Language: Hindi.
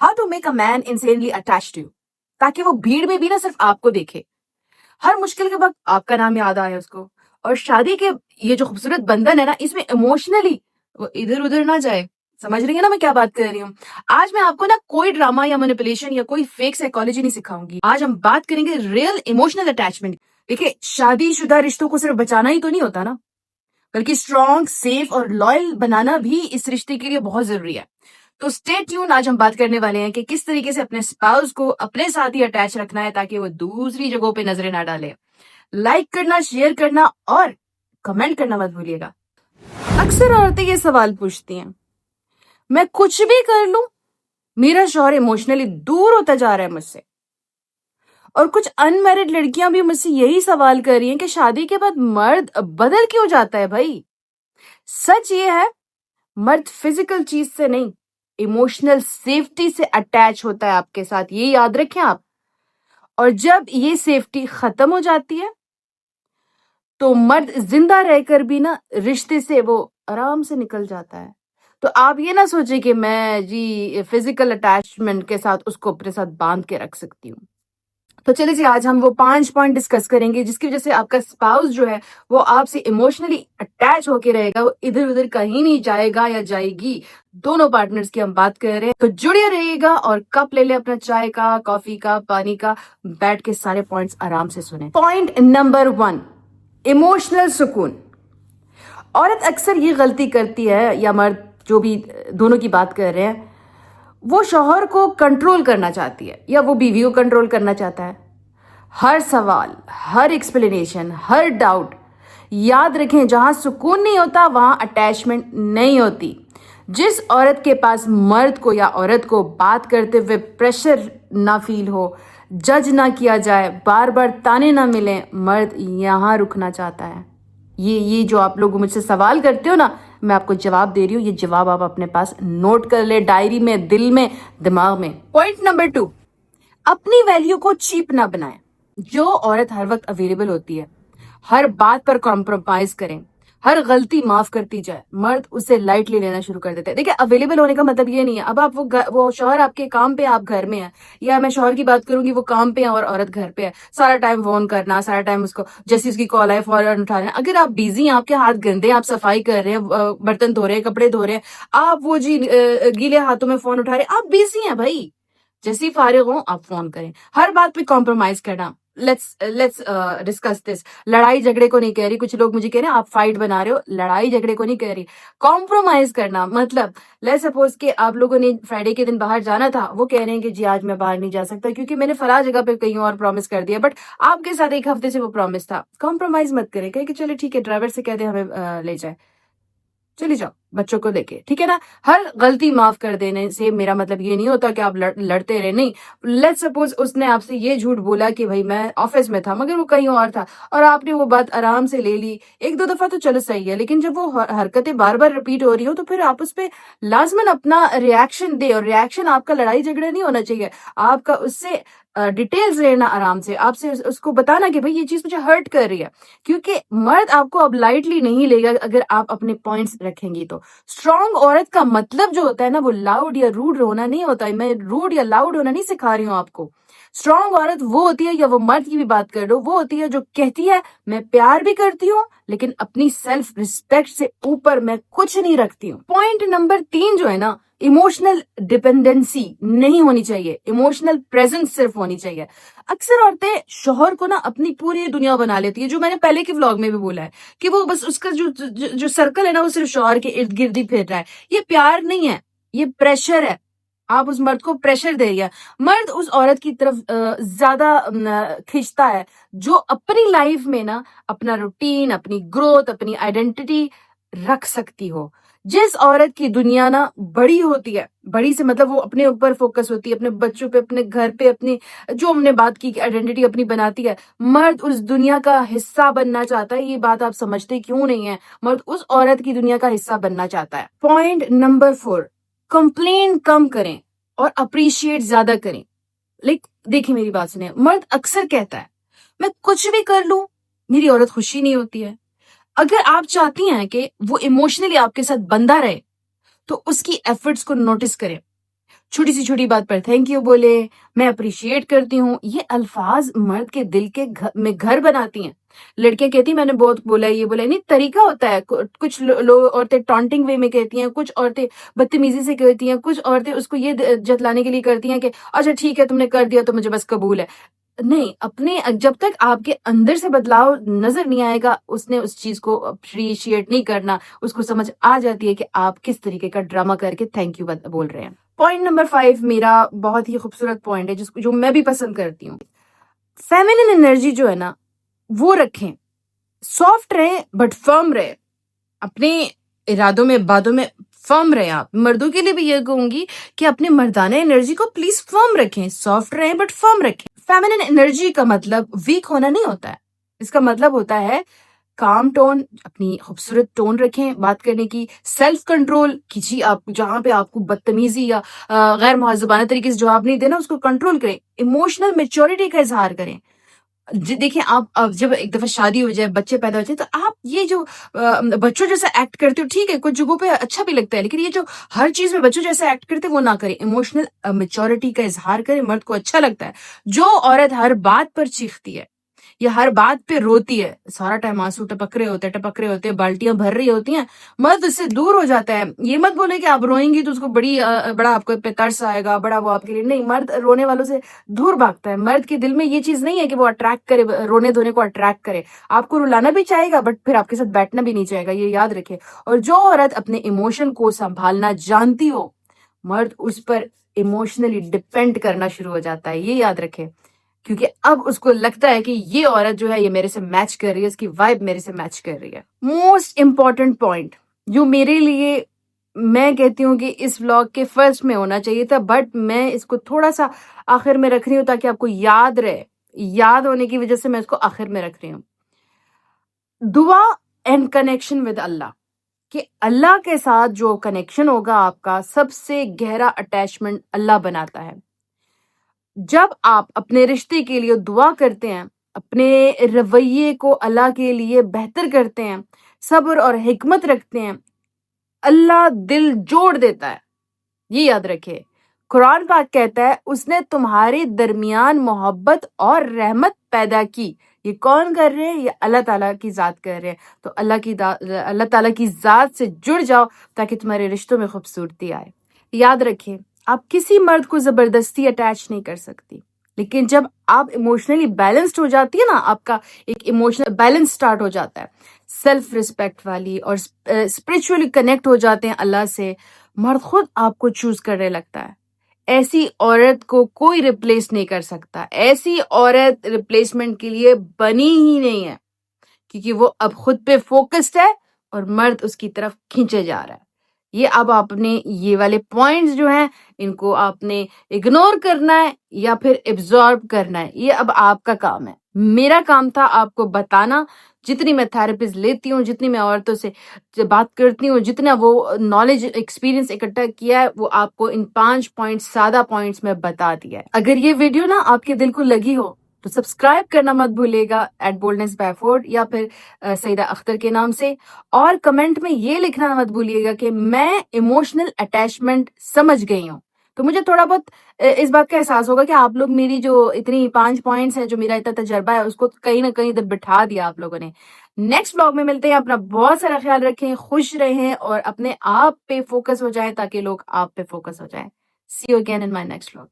How to make a man insanely attached to you, ताकि वो भीड़ में भी ना सिर्फ आपको देखे, हर मुश्किल के वक्त आपका नाम याद आए उसको, और शादी के ये जो खूबसूरत बंधन है ना, इसमें इमोशनली वो इधर उधर ना जाए। समझ रही है ना मैं क्या बात कर रही हूँ? आज मैं आपको ना कोई ड्रामा या मैनिपुलेशन या कोई फेक साइकोलॉजी नहीं सिखाऊंगी। आज हम बात करेंगे रियल इमोशनल अटैचमेंट। देखिए, शादीशुदा रिश्तों को सिर्फ बचाना ही तो नहीं होता ना, बल्कि स्ट्रॉन्ग, सेफ और लॉयल बनाना भी इस रिश्ते के लिए बहुत जरूरी है। तो स्टे ट्यून, आज हम बात करने वाले हैं कि किस तरीके से अपने स्पाउस को अपने साथ ही अटैच रखना है ताकि वो दूसरी जगहों पे नजरें ना डाले। लाइक करना, शेयर करना और कमेंट करना मत भूलिएगा। अक्सर औरतें ये सवाल पूछती हैं, मैं कुछ भी कर लूं, मेरा शौहर इमोशनली दूर होता जा रहा है मुझसे। और कुछ अनमैरिड लड़कियां भी मुझसे यही सवाल कर रही हैं कि शादी के बाद मर्द बदल क्यों जाता है भाई। सच ये है, मर्द फिजिकल चीज से नहीं, इमोशनल सेफ्टी से अटैच होता है आपके साथ, ये याद रखें आप। और जब ये सेफ्टी खत्म हो जाती है तो मर्द जिंदा रहकर भी ना रिश्ते से वो आराम से निकल जाता है। तो आप ये ना सोचे कि मैं जी फिजिकल अटैचमेंट के साथ उसको अपने साथ बांध के रख सकती हूँ। तो चलिए जी, आज हम वो 5 पॉइंट डिस्कस करेंगे जिसकी वजह से आपका स्पाउस जो है वो आपसे इमोशनली अटैच होके रहेगा, वो इधर उधर कहीं नहीं जाएगा या जाएगी। दोनों पार्टनर्स की हम बात कर रहे हैं, तो जुड़े रहिएगा और कप ले ले अपना, चाय का, कॉफी का, पानी का, बैठ के सारे पॉइंट्स आराम से सुने। पॉइंट नंबर 1, इमोशनल सुकून। औरत अक्सर ये गलती करती है, या मर्द, जो भी, दोनों की बात कर रहे हैं, वो शौहर को कंट्रोल करना चाहती है या वो बीवी को कंट्रोल करना चाहता है। हर सवाल, हर एक्सप्लेनेशन, हर डाउट। याद रखें, जहां सुकून नहीं होता वहां अटैचमेंट नहीं होती। जिस औरत के पास मर्द को या औरत को बात करते हुए प्रेशर ना फील हो, जज ना किया जाए, बार बार ताने ना मिले, मर्द यहां रुकना चाहता है। ये जो आप लोग मुझसे सवाल करते हो ना, मैं आपको जवाब दे रही हूँ। ये जवाब आप अपने पास नोट कर ले, डायरी में, दिल में, दिमाग में। पॉइंट नंबर 2, अपनी वैल्यू को चीप ना बनाएं। जो औरत हर वक्त अवेलेबल होती है, हर बात पर कॉम्प्रोमाइज करें, हर गलती माफ करती जाए, मर्द उसे लाइटली लेना शुरू कर देते हैं। देखिए, अवेलेबल होने का मतलब ये नहीं है अब आप वो शौहर आपके काम पे, आप घर में है, या मैं शौहर की बात करूंगी, वो काम पे है और औरत घर पे है, सारा टाइम फोन करना, सारा टाइम उसको, जैसे उसकी कॉल आए फौरन उठा रहे हैं। अगर आप बिजी हैं, आपके हाथ गंदे हैं, आप सफाई कर रहे हैं, बर्तन धो रहे हैं, कपड़े धो रहे हैं, आप वो जी गीले हाथों में फोन उठा रहे हैं, आप बिजी हैं भाई। जैसे ही फारिग हो आप फोन करें। हर बात पे कॉम्प्रोमाइज करना। Let's discuss this. लड़ाई झगड़े को नहीं कह रही, कुछ लोग मुझे कह रहे हैं आप फाइट बना रहे हो, लड़ाई झगड़े को नहीं कह रही। कॉम्प्रोमाइज करना मतलब, लेट्स सपोज कि आप लोगों ने फ्राइडे के दिन बाहर जाना था, वो कह रहे हैं कि जी आज मैं बाहर नहीं जा सकता क्योंकि मैंने फला जगह पे कहीं और प्रॉमिस कर दिया, बट आपके साथ एक हफ्ते से वो प्रॉमिस था। कॉम्प्रोमाइज मत करें, कहे कि चले ठीक है, ड्राइवर से कह दे हमें ले जाए, चली जाओ बच्चों को लेके, ठीक है ना। हर गलती माफ कर देने से मेरा मतलब ये नहीं होता कि आप लड़ते रहे, नहीं। लेट्स सपोज उसने आपसे ये झूठ बोला कि भाई मैं ऑफिस में था, मगर वो कहीं और था, और आपने वो बात आराम से ले ली। एक दो दफा तो चलो सही है, लेकिन जब वो हरकतें बार बार रिपीट हो रही हो तो फिर आप उस पर लाजमन अपना रिएक्शन दे, और रिएक्शन आपका लड़ाई झगड़े नहीं होना चाहिए, आपका उससे डिटेल्स लेना, आराम से आपसे उसको बताना कि भाई ये चीज मुझे हर्ट कर रही है, क्योंकि मर्द आपको अब लाइटली नहीं लेगा अगर आप अपने पॉइंट्स रखेंगी तो। स्ट्रॉन्ग औरत का मतलब जो होता है ना, वो लाउड या रूड होना नहीं होता है। मैं रूड या लाउड होना नहीं सिखा रही हूँ आपको। स्ट्रॉन्ग औरत वो होती है, या वो मर्द की भी बात कर लो, वो होती है जो कहती है मैं प्यार भी करती हूँ लेकिन अपनी सेल्फ रिस्पेक्ट से ऊपर मैं कुछ नहीं रखती हूँ। पॉइंट नंबर 3 जो है ना, इमोशनल डिपेंडेंसी नहीं होनी चाहिए, इमोशनल प्रेजेंस सिर्फ होनी चाहिए। अक्सर औरतें शौहर को ना अपनी पूरी दुनिया बना लेती है, जो मैंने पहले के व्लॉग में भी बोला है कि वो बस उसका जो सर्कल है ना, वो सिर्फ शौहर के इर्द गिर्द ही फिर रहा है। ये प्यार नहीं है, ये प्रेशर है। आप उस मर्द को प्रेशर दे रही है। मर्द उस औरत की तरफ ज्यादा खींचता है जो अपनी लाइफ में ना अपना रूटीन, अपनी ग्रोथ, अपनी आइडेंटिटी रख सकती हो। जिस औरत की दुनिया ना बड़ी होती है, बड़ी से मतलब वो अपने ऊपर फोकस होती है, अपने बच्चों पे, अपने घर पे, अपनी जो हमने बात की आइडेंटिटी अपनी बनाती है, मर्द उस दुनिया का हिस्सा बनना चाहता है। ये बात आप समझते क्यों नहीं है? मर्द उस औरत की दुनिया का हिस्सा बनना चाहता है। पॉइंट नंबर 4, कंप्लेन कम करें और अप्रिशिएट ज्यादा करें। लाइक देखिए, मेरी बात सुनिए, मर्द अक्सर कहता है मैं कुछ भी कर लूं मेरी औरत खुशी नहीं होती है। अगर आप चाहती हैं कि वो इमोशनली आपके साथ बंधा रहे तो उसकी एफर्ट्स को नोटिस करें। छोटी सी छोटी बात पर थैंक यू बोले, मैं अप्रिशिएट करती हूँ, ये अल्फाज मर्द के दिल के में घर बनाती हैं। लड़कियां कहती हैं मैंने बहुत बोला ये बोला, नहीं तरीका होता है। कुछ लोग औरतें टॉन्टिंग वे में कहती हैं, कुछ औरतें बदतमीजी से कहती हैं, कुछ औरतें उसको ये जतलाने के लिए करती हैं कि अच्छा ठीक है तुमने कर दिया तो मुझे बस कबूल है। नहीं, अपने जब तक आपके अंदर से बदलाव नजर नहीं आएगा, उसने उस चीज को अप्रिशिएट नहीं करना, उसको समझ आ जाती है कि आप किस तरीके का ड्रामा करके थैंक यू बोल रहे हैं। पॉइंट नंबर 5 मेरा बहुत ही खूबसूरत पॉइंट है जिसको जो मैं भी पसंद करती हूँ। फेमिनिन एनर्जी जो है ना वो रखें, सॉफ्ट रहे बट फर्म रहे, अपने इरादों में बातों में फर्म रहे। आप मर्दों के लिए भी ये कहूंगी कि अपने मर्दाना एनर्जी को प्लीज फर्म रखें, सॉफ्ट रहें बट फर्म रखें। फेमिनिन एनर्जी का मतलब वीक होना नहीं होता है, इसका मतलब होता है काम टोन, अपनी खूबसूरत टोन रखें बात करने की, सेल्फ कंट्रोल कीजिए। आप जहां पे आपको बदतमीजी या गैर मुहज़्ज़बाना तरीके से जवाब नहीं देना उसको कंट्रोल करें, इमोशनल मेच्योरिटी का इजहार करें। देखिए आप अब जब एक दफा शादी हो जाए, बच्चे पैदा हो जाए, तो आप ये जो बच्चों जैसा एक्ट करते हो ठीक है, कुछ जगहों पे अच्छा भी लगता है, लेकिन ये जो हर चीज में बच्चों जैसा एक्ट करते हैं वो ना करें। इमोशनल मेच्योरिटी का इजहार करें, मर्द को अच्छा लगता है। जो औरत हर बात पर चीखती है या हर बात पे रोती है, सारा टाइम आंसू टपक रहे होते हैं, बाल्टियां भर रही होती हैं, मर्द उससे दूर हो जाता है। ये मत बोले कि आप रोएंगी तो उसको बड़ा आपको पे तरस आएगा, बड़ा वो आपके लिए, नहीं, मर्द रोने वालों से दूर भागता है। मर्द के दिल में ये चीज नहीं है कि वो अट्रैक्ट करे, रोने धोने को अट्रैक्ट करे। आपको रुलाना भी चाहेगा बट फिर आपके साथ बैठना भी नहीं चाहेगा, ये याद रखे। और जो औरत अपने इमोशन को संभालना जानती हो, मर्द उस पर इमोशनली डिपेंड करना शुरू हो जाता है, ये याद रखे। क्योंकि अब उसको लगता है कि ये औरत जो है ये मेरे से मैच कर रही है, इसकी वाइब मेरे से मैच कर रही है। मोस्ट इंपॉर्टेंट पॉइंट जो मेरे लिए, मैं कहती हूँ कि इस व्लॉग के फर्स्ट में होना चाहिए था, बट मैं इसको थोड़ा सा आखिर में रख रही हूँ ताकि आपको याद रहे। याद होने की वजह से मैं इसको आखिर में रख रही हूँ। दुआ एंड कनेक्शन विद अल्लाह, कि अल्लाह के साथ जो कनेक्शन होगा आपका, सबसे गहरा अटैचमेंट अल्लाह बनाता है। जब आप अपने रिश्ते के लिए दुआ करते हैं, अपने रवैये को अल्लाह के लिए बेहतर करते हैं, सब्र और हिकमत रखते हैं, अल्लाह दिल जोड़ देता है। ये याद रखिए, कुरान पाक कहता है उसने तुम्हारे दरमियान मोहब्बत और रहमत पैदा की। ये कौन कर रहे हैं? ये अल्लाह ताला की जात कर रहे हैं। तो अल्लाह ताला की जात से जुड़ जाओ ताकि तुम्हारे रिश्तों में खूबसूरती आए। याद रखिए, आप किसी मर्द को जबरदस्ती अटैच नहीं कर सकती, लेकिन जब आप इमोशनली बैलेंस्ड हो जाती है ना, आपका एक इमोशनल बैलेंस स्टार्ट हो जाता है, सेल्फ रिस्पेक्ट वाली, और स्पिरिचुअली कनेक्ट हो जाते हैं अल्लाह से, मर्द खुद आपको चूज करने लगता है। ऐसी औरत को कोई रिप्लेस नहीं कर सकता, ऐसी औरत रिप्लेसमेंट के लिए बनी ही नहीं है, क्योंकि वो अब खुद पे फोकस्ड है और मर्द उसकी तरफ खींचे जा रहा है। ये अब आपने ये वाले पॉइंट्स जो हैं इनको आपने इग्नोर करना है या फिर एब्जॉर्ब करना है, ये अब आपका काम है। मेरा काम था आपको बताना। जितनी मैं थेरेपिस्ट लेती हूँ, जितनी मैं औरतों से बात करती हूँ, जितना वो नॉलेज एक्सपीरियंस इकट्ठा किया है, वो आपको इन 5 पॉइंट्स, सादा पॉइंट्स में बता दिया है। अगर ये वीडियो ना आपके दिल को लगी हो तो सब्सक्राइब करना मत भूलिएगा @boldness_by_ford या फिर सईदा अख्तर के नाम से, और कमेंट में ये लिखना मत भूलिएगा कि मैं इमोशनल अटैचमेंट समझ गई हूँ। तो मुझे थोड़ा बहुत इस बात का एहसास होगा कि आप लोग मेरी जो इतनी 5 पॉइंट्स है, जो मेरा इतना तजर्बा है, उसको कहीं ना कहीं इधर बिठा दिया आप लोगों ने। नेक्स्ट ब्लॉग में मिलते हैं। अपना बहुत सारा ख्याल रखें, खुश रहें और अपने आप पे फोकस हो जाए ताकि लोग आप पे फोकस हो जाए। See you again in my next blog.